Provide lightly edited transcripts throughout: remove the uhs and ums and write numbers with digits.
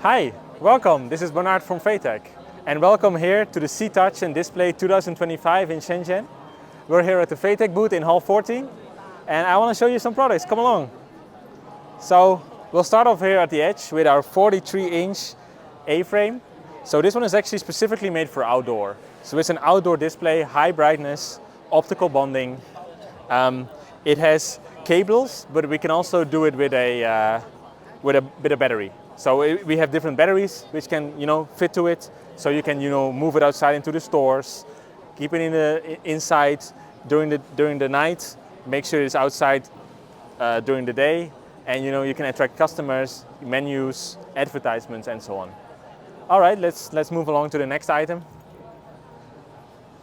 Hi, welcome. This is Bernard from faytech, and welcome here to the See Touch and Display 2025 in Shenzhen. We're here at the faytech booth in Hall 14, and I want to show you some products. Come along. So we'll start off here at the edge with our 43-inch A-frame. So this one is actually specifically made for outdoor. So it's an outdoor display, high brightness, optical bonding. It has cables, but we can also do it with a bit of battery. So we have different batteries which can, fit to it. So you can, move it outside into the stores, keep it inside during the night, make sure it's outside during the day, and you can attract customers, menus, advertisements, and so on. All right, let's move along to the next item.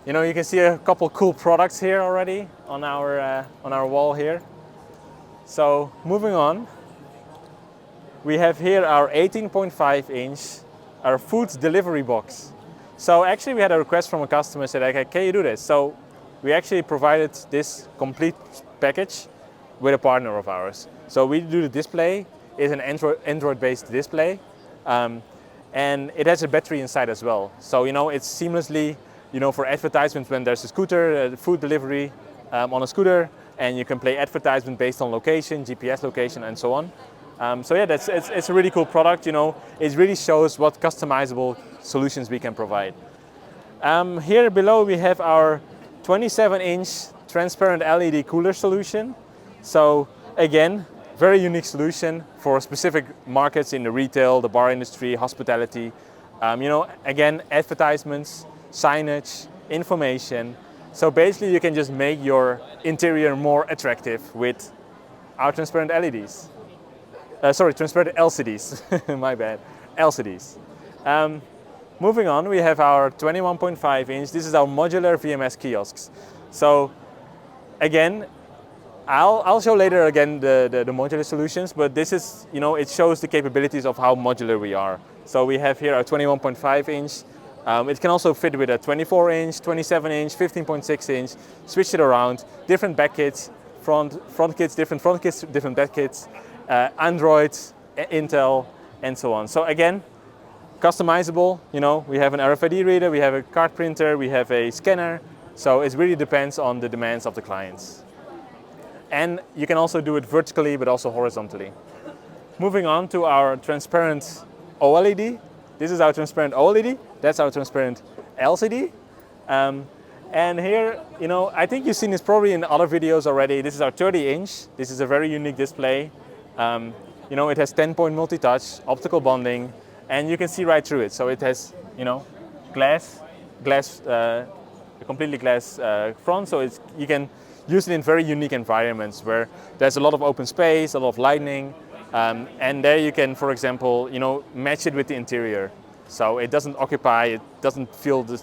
You can see a couple cool products here already on our wall here. So moving on. We have here our 18.5-inch, our food delivery box. So actually we had a request from a customer said, okay, can you do this? So we actually provided this complete package with a partner of ours. So we do the display, it's an Android-based display, and it has a battery inside as well. So it's seamlessly, for advertisements when there's a scooter, food delivery on a scooter, and you can play advertisement based on location, GPS location, and so on. So yeah, it's a really cool product. It really shows what customizable solutions we can provide. Here below we have our 27-inch transparent LED cooler solution. So again, very unique solution for specific markets in the retail, the bar industry, hospitality. Again, advertisements, signage, information. So basically you can just make your interior more attractive with our transparent LEDs. Transparent LCDs, my bad, LCDs. Moving on, we have our 21.5-inch, this is our modular VMS kiosks. So again, I'll show later again the modular solutions, but this is, it shows the capabilities of how modular we are. So we have here our 21.5-inch, it can also fit with a 24-inch, 27-inch, 15.6-inch, switch it around, different back kits, front kits, different back kits. Android, Intel, and so on. So again, customizable. We have an RFID reader, we have a card printer, we have a scanner. So it really depends on the demands of the clients. And you can also do it vertically, but also horizontally. Moving on to our transparent OLED. This is our transparent OLED. That's our transparent LCD. And here, I think you've seen this probably in other videos already. This is our 30-inch. This is a very unique display. It has 10-point multi-touch, optical bonding, and you can see right through it. So it has, glass, completely glass front. So you can use it in very unique environments where there's a lot of open space, a lot of lighting, and there you can, for example, match it with the interior. So it doesn't occupy, it doesn't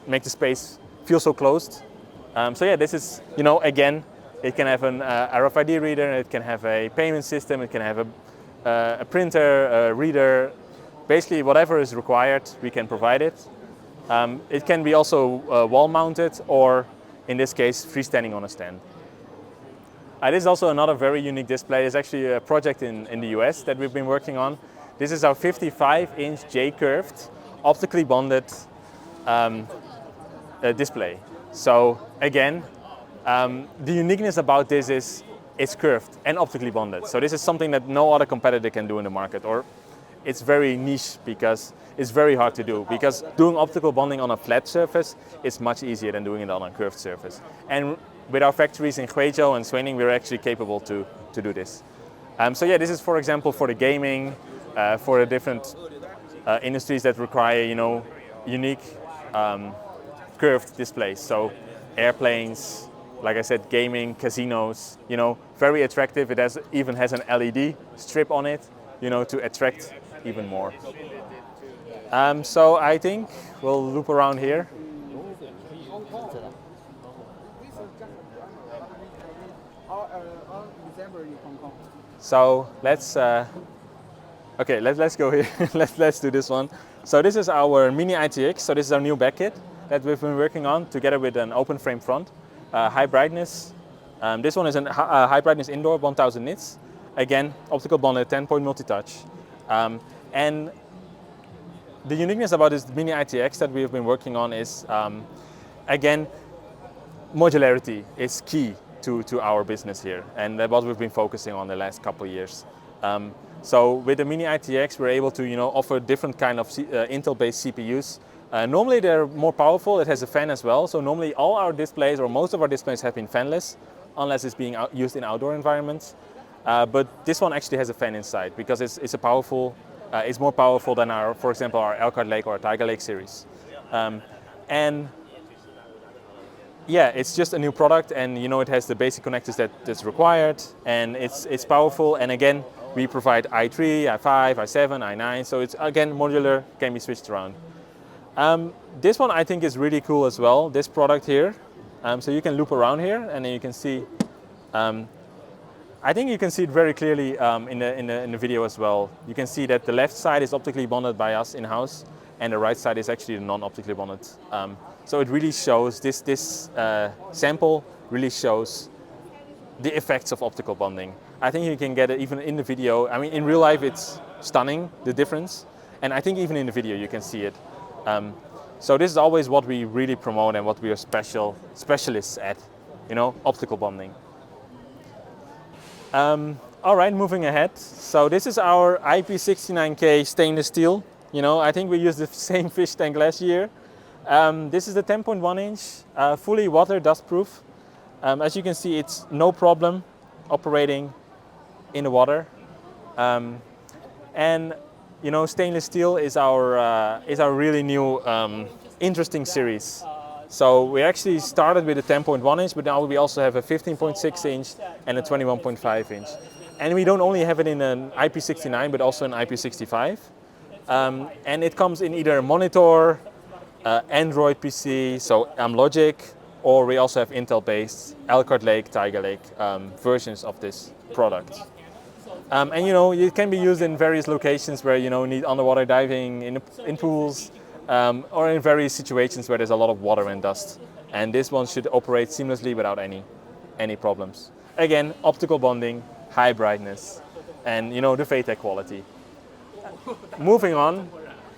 make the space feel so closed. So yeah, this is, again, it can have an RFID reader, it can have a payment system, it can have a printer, a reader. Basically, whatever is required, we can provide it. It can be also wall-mounted or, in this case, freestanding on a stand. This is also another very unique display. It's actually a project in the US that we've been working on. This is our 55-inch J-curved, optically bonded display. So again, the uniqueness about this is it's curved and optically bonded. So this is something that no other competitor can do in the market, or it's very niche because it's very hard to do. Because doing optical bonding on a flat surface is much easier than doing it on a curved surface. And with our factories in Guizhou and Strien, we're actually capable to do this. So yeah, this is, for example, for the gaming, for the different industries that require, unique curved displays. So airplanes, like I said, gaming, casinos, very attractive. It even has an LED strip on it, to attract even more. So I think we'll loop around here. So let's go here. let's do this one. So this is our Mini-ITX. So this is our new back kit that we've been working on together with an open frame front. High brightness. This one is a high brightness indoor, 1000 nits. Again, optical bonded, 10-point multi-touch. And the uniqueness about this Mini-ITX that we have been working on is, again, modularity is key to our business here, and that's what we've been focusing on the last couple of years. So with the Mini-ITX, we're able to offer different kind of Intel-based CPUs. Normally they're more powerful. It has a fan as well. So normally all our displays, or most of our displays, have been fanless, unless it's being used in outdoor environments. But this one actually has a fan inside because it's a powerful. It's more powerful than our, for example, our Elkhart Lake or Tiger Lake series. And yeah, it's just a new product, and it has the basic connectors that's required, and it's powerful. And again, we provide i3, i5, i7, i9, so it's again modular, can be switched around. This one I think is really cool as well. This product here, so you can loop around here, and then you can see. I think you can see it very clearly in the video as well. You can see that the left side is optically bonded by us in-house, and the right side is actually non-optically bonded. So it really shows, this sample really shows the effects of optical bonding. I think you can get it even in the video. I mean, in real life it's stunning, the difference. And I think even in the video you can see it. So this is always what we really promote and what we are specialists at, optical bonding. All right, moving ahead. So this is our IP69K stainless steel. I think we used the same fish tank last year. This is the 10.1 inch, fully water dust proof. As you can see, it's no problem operating in the water. And stainless steel is our really new interesting series. So we actually started with a 10.1 inch, but now we also have a 15.6 inch and a 21.5 inch. And we don't only have it in an IP69, but also an IP65. And it comes in either monitor, Android PC, so Logic, or we also have Intel-based Elkhart Lake, Tiger Lake versions of this product. And it can be used in various locations where need underwater diving, in pools, or in various situations where there's a lot of water and dust. And this one should operate seamlessly without any problems. Again, optical bonding, high brightness, and the faytech quality. Moving on,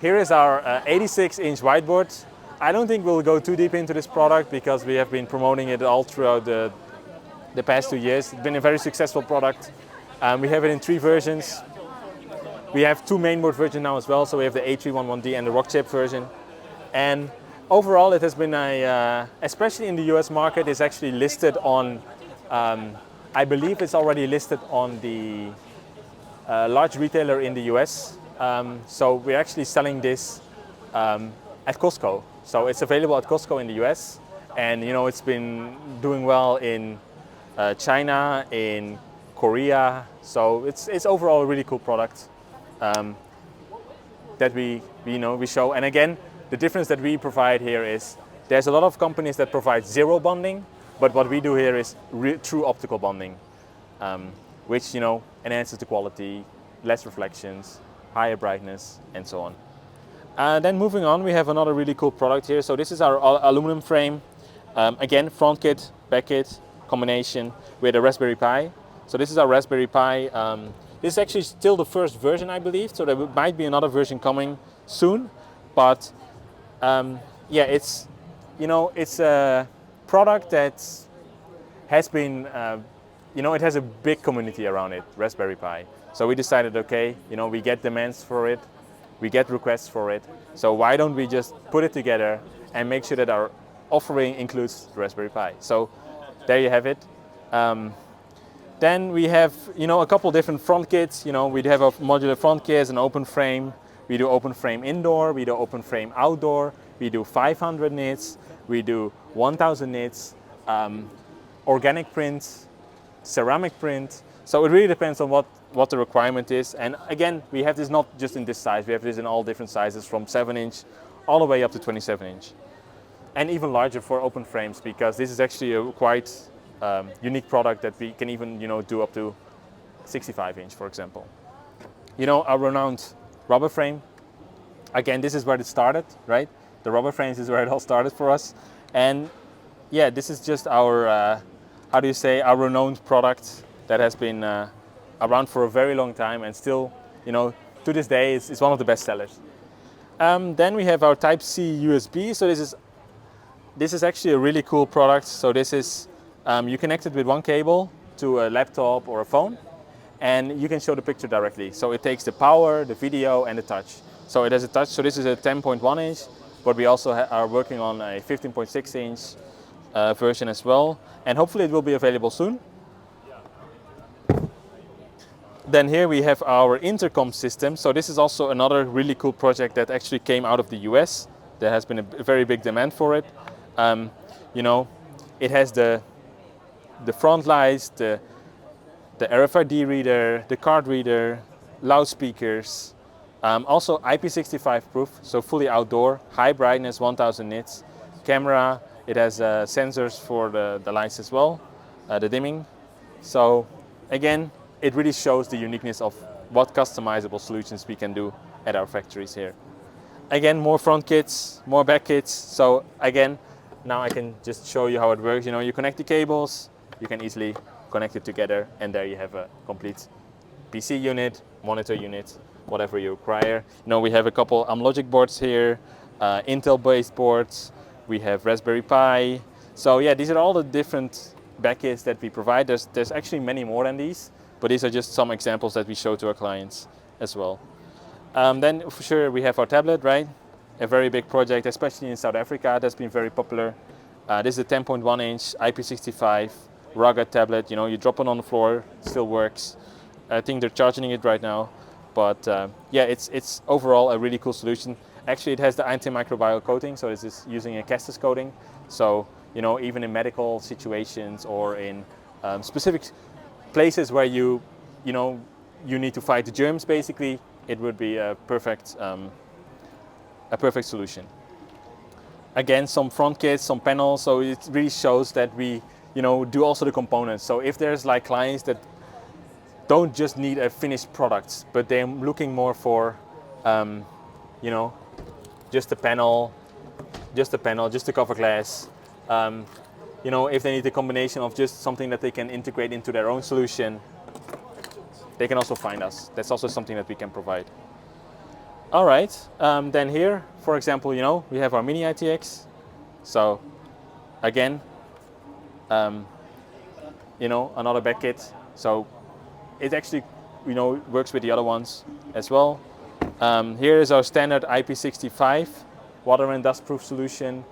here is our 86-inch whiteboard. I don't think we'll go too deep into this product because we have been promoting it all throughout the past 2 years. It's been a very successful product. We have it in 3 versions. We have 2 mainboard versions now as well, so we have the A311D and the Rockchip version. And overall it has been especially in the US market, it's actually listed on, I believe it's already listed on the large retailer in the US. So we're actually selling this at Costco. So it's available at Costco in the US, and it's been doing well in China, in Korea. So it's overall a really cool product that we show. And again, the difference that we provide here is there's a lot of companies that provide zero bonding, but what we do here is true optical bonding, which enhances the quality, less reflections, higher brightness, and so on. Then moving on, we have another really cool product here. So this is our aluminum frame. Again, front kit, back kit combination with a Raspberry Pi. So this is our Raspberry Pi. This is actually still the first version, I believe. So there might be another version coming soon. But yeah, it's a product that has been it has a big community around it, Raspberry Pi. So we decided, okay, we get demands for it, we get requests for it. So why don't we just put it together and make sure that our offering includes the Raspberry Pi? So there you have it. Then we have, a couple different front kits. We have a modular front kit, an open frame. We do open frame indoor, we do open frame outdoor. We do 500 nits, we do 1000 nits, organic print, ceramic print. So it really depends on what the requirement is. And again, we have this not just in this size, we have this in all different sizes from 7 inch all the way up to 27 inch. And even larger for open frames, because this is actually a quite unique product that we can even do up to 65 inch, for example. Our renowned rubber frame. Again, this is where it started, right? The rubber frames is where it all started for us. And yeah, this is just our, our renowned product that has been around for a very long time and still, to this day, is one of the best sellers. Then we have our Type-C USB. So this is actually a really cool product. So this is, you connect it with one cable to a laptop or a phone, and you can show the picture directly. So it takes the power, the video, and the touch. So it has a touch. So this is a 10.1 inch, but we also are working on a 15.6 inch version as well. And hopefully it will be available soon. Then here we have our intercom system. So this is also another really cool project that actually came out of the US. There has been a very big demand for it. You know, it has the front lights, the RFID reader, the card reader, loudspeakers, also IP65 proof, so fully outdoor, high brightness, 1000 nits, camera, it has sensors for the lights as well, the dimming. So again, it really shows the uniqueness of what customizable solutions we can do at our factories here. Again, more front kits, more back kits. So again, now I can just show you how it works. You know, you connect the cables, you can easily connect it together, and there you have a complete PC unit, monitor unit, whatever you require. You know, we have a couple Logic boards here, Intel-based boards. We have Raspberry Pi. So yeah, these are all the different back kits that we provide. There's actually many more than these, but these are just some examples that we show to our clients as well. Then for sure we have our tablet, right? A very big project, especially in South Africa, that's been very popular. This is a 10.1 inch IP65 rugged tablet. You know, you drop it on the floor, it still works. I think they're charging it right now, but yeah, it's overall a really cool solution. Actually, it has the antimicrobial coating, so this is using a Castus coating. So, you know, even in medical situations or in specific places where you need to fight the germs, basically, it would be a perfect solution. Again, some front kits, some panels, so it really shows that we, you know, do also the components. So if there's like clients that don't just need a finished product, but they're looking more for, you know, just a panel, just a cover glass. You know, if they need a combination of just something that they can integrate into their own solution, they can also find us. That's also something that we can provide. All right, then here, for example, you know, we have our Mini-ITX. So again, you know, another back kit. So it actually, you know, works with the other ones as well. Here is our standard IP65 water and dust proof solution.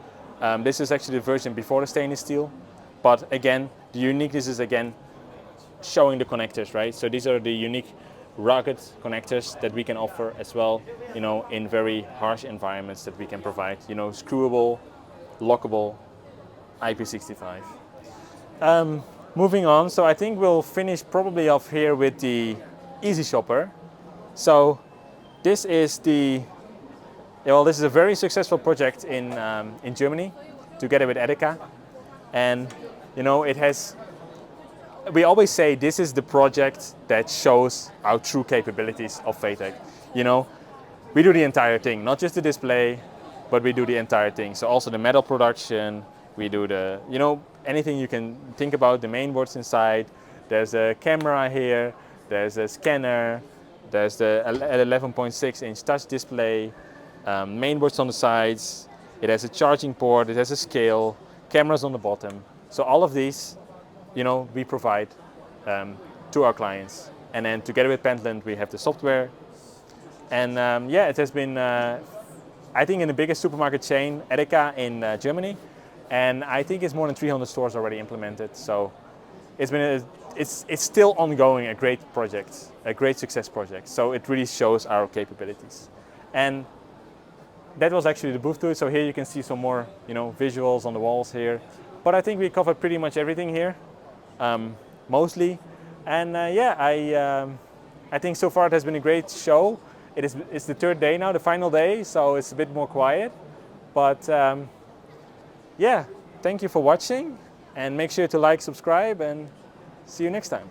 This is actually the version before the stainless steel, but again, the uniqueness is again showing the connectors, right? So these are the unique rugged connectors that we can offer as well, you know, in very harsh environments that we can provide, you know, screwable, lockable IP65. Moving on, so I think we'll finish probably off here with the Easy Shopper. So this is this is a very successful project in Germany, together with Edeka, and you know, it has. We always say this is the project that shows our true capabilities of faytech. You know, we do the entire thing, not just the display, but we do the entire thing. So also the metal production, we do the, you know, anything you can think about, the main boards inside. There's a camera here, there's a scanner, there's the 11.6 inch touch display, main boards on the sides, it has a charging port, it has a scale, cameras on the bottom. So all of these, you know, we provide to our clients. And then together with Pentland, we have the software. And yeah, it has been, I think, in the biggest supermarket chain, Edeka in Germany. And I think it's more than 300 stores already implemented. So it's been, it's still ongoing, a great project, a great success project. So it really shows our capabilities. And that was actually the booth tour. So here you can see some more, you know, visuals on the walls here. But I think we covered pretty much everything here. Mostly, and yeah, I think so far it has been a great show. It's the third day now, the final day, so it's a bit more quiet. But yeah, thank you for watching, and make sure to like, subscribe, and see you next time.